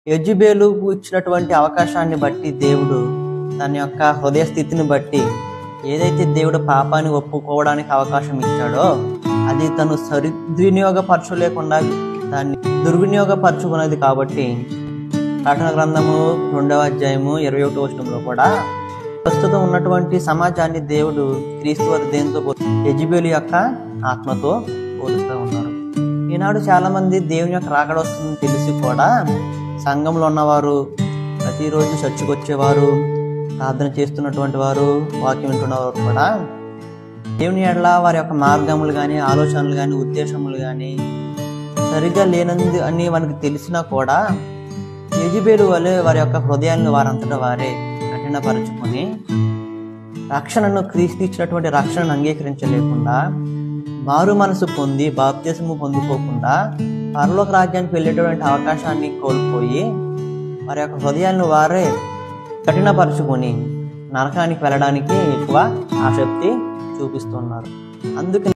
యెజబెలుకు ఇచ్చినటువంటి అవకాశాన్ని బట్టి దేవుడు తన యొక్క హృదయ స్థితిని బట్టి ఏదైతే దేవుడు పాపాన్ని ఒప్పుకోవడానికి అవకాశం ఇచ్చాడో అది తను సద్వినియోగపరచలేకుండా దాన్ని దుర్వినియోగపరచుకున్నది. కాబట్టి ప్రకటన గ్రంథము 2వ అధ్యాయము 21వ వచనంలో కూడా ప్రస్తుతం ఉన్నటువంటి సమాజాన్ని దేవుడు క్రీస్తు వారి దేంతో యెజబెలు యొక్క ఆత్మతో పోలుస్తూ ఉన్నారు. ఈనాడు చాలా మంది దేవుని యొక్క రాకడ వస్తుందని తెలిసి కూడా సంఘంలో ఉన్నవారు, ప్రతిరోజు చర్చికి వచ్చేవారు, ప్రార్థన చేస్తున్నటువంటి వారు, వాక్యం వింటున్నవారు కూడా దేవుని ఎడల వారి యొక్క మార్గములు కానీ, ఆలోచనలు కానీ, ఉద్దేశములు కానీ సరిగ్గా లేనంది అని మనకు తెలిసినా కూడా యెజబెలు వలె వారి యొక్క హృదయాలను వారంతటా వారే కఠినపరుచుకొని రక్షణను, క్రీస్తు ఇచ్చినటువంటి రక్షణను అంగీకరించలేకుండా, మారు మనసు పొంది బాప్తిస్మము పొందుకోకుండా పరలోక రాజ్యానికి వెళ్ళేటువంటి అవకాశాన్ని కోల్పోయి వారి యొక్క హృదయాలను వారే కఠినపరుచుకొని నరకానికి వెళ్ళడానికి ఎక్కువ ఆసక్తి చూపిస్తున్నారు. అందుకని